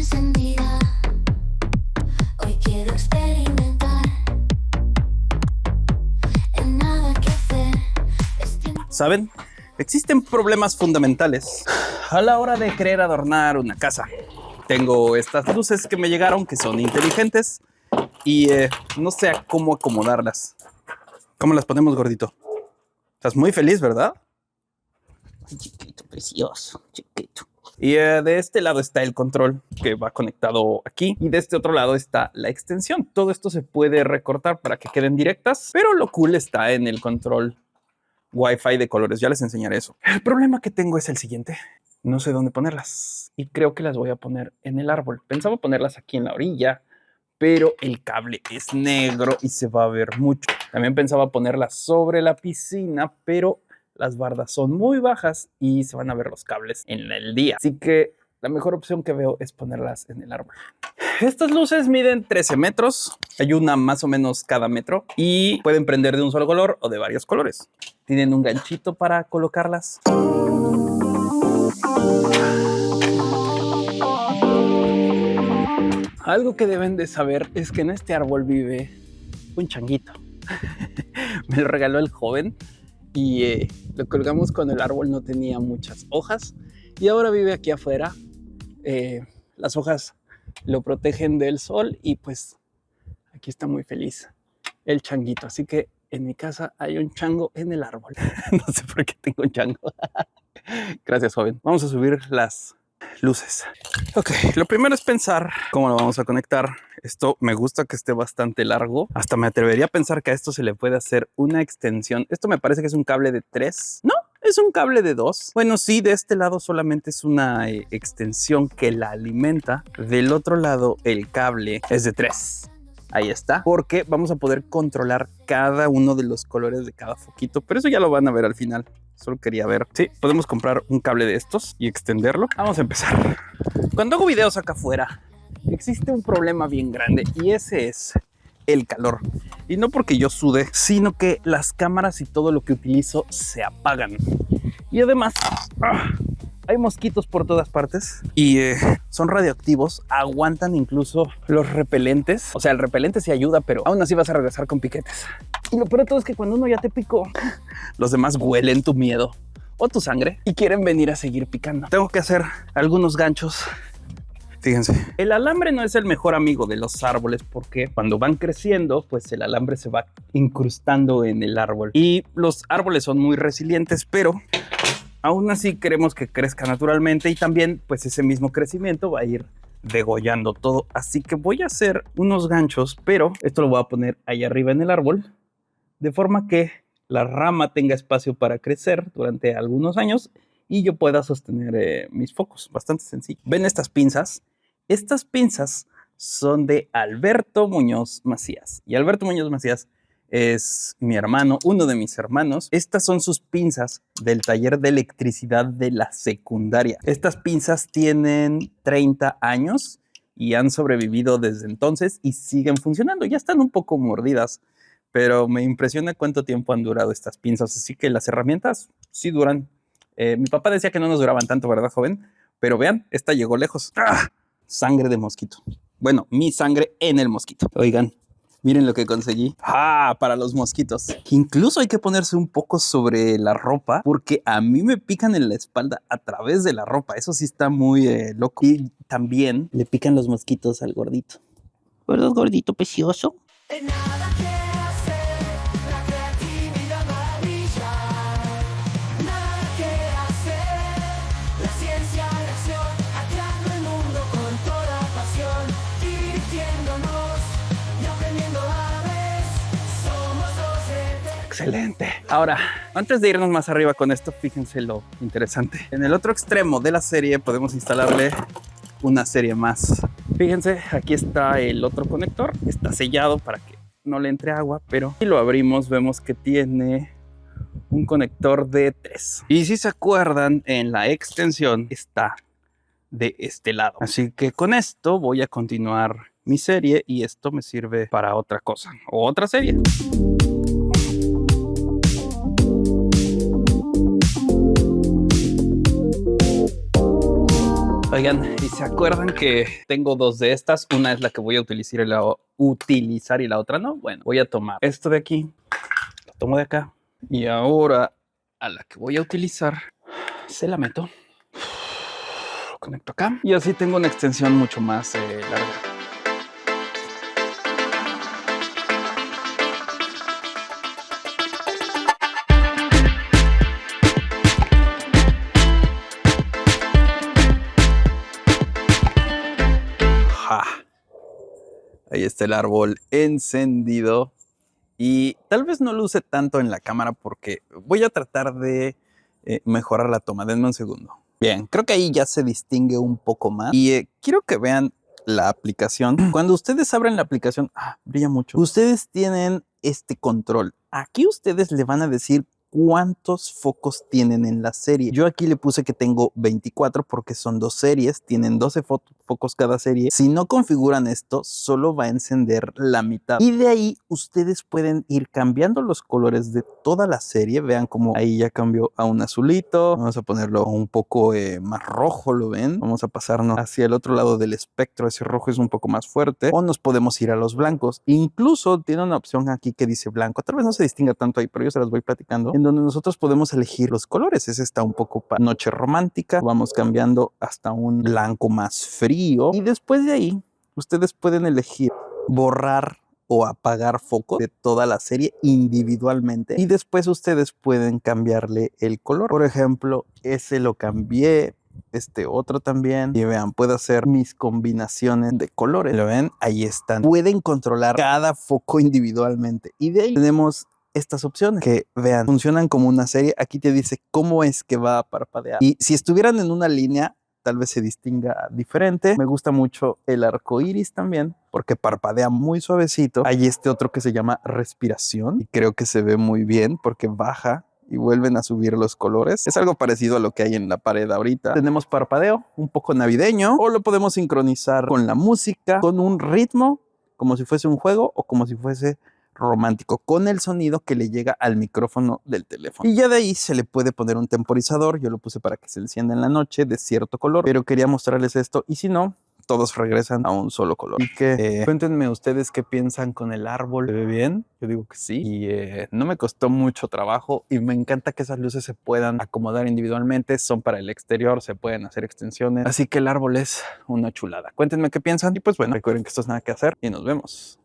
encendida. Hoy quiero experimentar. En nada que hacer. ¿Saben? Existen problemas fundamentales a la hora de querer adornar una casa. Tengo estas luces que me llegaron que son inteligentes y no sé cómo acomodarlas. ¿Cómo las ponemos, gordito? Estás muy feliz, ¿verdad? Chiquito, precioso, chiquito. Y de este lado está el control que va conectado aquí y de este otro lado está la extensión. Todo esto se puede recortar para que queden directas, pero lo cool está en el control Wi-Fi de colores. Ya les enseñaré eso. El problema que tengo es el siguiente. No sé dónde ponerlas y creo que las voy a poner en el árbol. Pensaba ponerlas aquí en la orilla, pero el cable es negro y se va a ver mucho. También pensaba ponerlas sobre la piscina, pero las bardas son muy bajas y se van a ver los cables en el día. Así que la mejor opción que veo es ponerlas en el árbol. Estas luces miden 13 metros. Hay una más o menos cada metro y pueden prender de un solo color o de varios colores. Tienen un ganchito para colocarlas. Algo que deben de saber es que en este árbol vive un changuito. Me lo regaló el joven y lo colgamos cuando el árbol no tenía muchas hojas y ahora vive aquí afuera. Las hojas lo protegen del sol y pues aquí está muy feliz el changuito. Así que en mi casa hay un chango en el árbol. No sé por qué tengo un chango. Gracias, joven. Vamos a subir las luces. Ok, lo primero es pensar cómo lo vamos a conectar. Esto me gusta que esté bastante largo. Hasta me atrevería a pensar que a esto se le puede hacer una extensión. Esto me parece que es un cable de 3. No, es un cable de 2. Bueno, sí, de este lado solamente es una extensión que la alimenta. Del otro lado el cable es de 3. Ahí está, porque vamos a poder controlar cada uno de los colores de cada foquito, pero eso ya lo van a ver al final. Solo quería ver. Sí, podemos comprar un cable de estos y extenderlo. Vamos a empezar. Cuando hago videos acá afuera, existe un problema bien grande y ese es el calor. Y no porque yo sude, sino que las cámaras y todo lo que utilizo se apagan. Y además, hay mosquitos por todas partes y son radioactivos, aguantan incluso los repelentes. O sea, el repelente sí ayuda, pero aún así vas a regresar con piquetes. Y lo peor de todo es que cuando uno ya te picó, los demás huelen tu miedo o tu sangre y quieren venir a seguir picando. Tengo que hacer algunos ganchos. Fíjense, el alambre no es el mejor amigo de los árboles porque cuando van creciendo, pues el alambre se va incrustando en el árbol. Y los árboles son muy resilientes, pero aún así queremos que crezca naturalmente y también pues ese mismo crecimiento va a ir degollando todo. Así que voy a hacer unos ganchos, pero esto lo voy a poner ahí arriba en el árbol de forma que la rama tenga espacio para crecer durante algunos años y yo pueda sostener mis focos. Bastante sencillo. ¿Ven estas pinzas? Estas pinzas son de Alberto Muñoz Macías y Alberto Muñoz Macías es mi hermano, uno de mis hermanos. Estas son sus pinzas del taller de electricidad de la secundaria. Estas pinzas tienen 30 años y han sobrevivido desde entonces y siguen funcionando. Ya están un poco mordidas, pero me impresiona cuánto tiempo han durado estas pinzas. Así que las herramientas sí duran. Mi papá decía que no nos duraban tanto, ¿verdad, joven? Pero vean, esta llegó lejos. ¡Ah! Sangre de mosquito. Bueno, mi sangre en el mosquito. Oigan. Miren lo que conseguí. Para los mosquitos. Incluso hay que ponerse un poco sobre la ropa porque a mí me pican en la espalda a través de la ropa. Eso sí está muy loco. Y también le pican los mosquitos al gordito. ¿Verdad, gordito precioso? En nada que hacer, la creatividad va a brillar. Nada que hacer, la ciencia en acción, aclarando el mundo con toda pasión, divirtiéndonos y aprendiendo a la vez. Somos docentes. Excelente. Ahora, antes de irnos más arriba con esto, fíjense lo interesante. En el otro extremo de la serie podemos instalarle una serie más. Fíjense, aquí está el otro conector. Está sellado para que no le entre agua, pero si lo abrimos vemos que tiene un conector de 3. Y si se acuerdan, en la extensión está de este lado. Así que con esto voy a continuar mi serie y esto me sirve para otra cosa o otra serie. Oigan, ¿y se acuerdan que tengo dos de estas? Una es la que voy a utilizar y la otra no. Bueno, voy a tomar esto de aquí, lo tomo de acá y ahora a la que voy a utilizar se la meto, lo conecto acá y así tengo una extensión mucho más larga. ¡Ja! Ahí está el árbol encendido y tal vez no luce tanto en la cámara porque voy a tratar de mejorar la toma. Denme un segundo. Bien, creo que ahí ya se distingue un poco más y quiero que vean la aplicación. Cuando ustedes abren la aplicación, brilla mucho. Ustedes tienen este control. Aquí ustedes le van a decir cuántos focos tienen en la serie. Yo aquí le puse que tengo 24 porque son dos series, tienen 12 focos cada serie. Si no configuran esto, solo va a encender la mitad. Y de ahí ustedes pueden ir cambiando los colores de toda la serie. Vean cómo ahí ya cambió a un azulito. Vamos a ponerlo un poco más rojo, ¿lo ven? Vamos a pasarnos hacia el otro lado del espectro. Ese rojo es un poco más fuerte. O nos podemos ir a los blancos. Incluso tiene una opción aquí que dice blanco. Tal vez no se distinga tanto ahí, pero yo se las voy platicando. En donde nosotros podemos elegir los colores. Ese está un poco para noche romántica. Vamos cambiando hasta un blanco más frío. Y después de ahí, ustedes pueden elegir borrar o apagar focos de toda la serie individualmente. Y después ustedes pueden cambiarle el color. Por ejemplo, ese lo cambié. Este otro también. Y vean, puedo hacer mis combinaciones de colores. ¿Lo ven? Ahí están. Pueden controlar cada foco individualmente. Y de ahí tenemos estas opciones que, vean, funcionan como una serie. Aquí te dice cómo es que va a parpadear. Y si estuvieran en una línea, tal vez se distinga diferente. Me gusta mucho el arco iris también, porque parpadea muy suavecito. Hay este otro que se llama respiración y creo que se ve muy bien porque baja y vuelven a subir los colores. Es algo parecido a lo que hay en la pared ahorita. Tenemos parpadeo, un poco navideño, o lo podemos sincronizar con la música, con un ritmo, como si fuese un juego o como si fuese romántico, con el sonido que le llega al micrófono del teléfono. Y ya de ahí se le puede poner un temporizador. Yo lo puse para que se encienda en la noche de cierto color, pero quería mostrarles esto y si no, todos regresan a un solo color. Así que cuéntenme ustedes qué piensan con el árbol. ¿Se ve bien? Yo digo que sí. Y no me costó mucho trabajo y me encanta que esas luces se puedan acomodar individualmente. Son para el exterior, se pueden hacer extensiones. Así que el árbol es una chulada. Cuéntenme qué piensan y pues bueno, recuerden que esto es Nada que Hacer y nos vemos.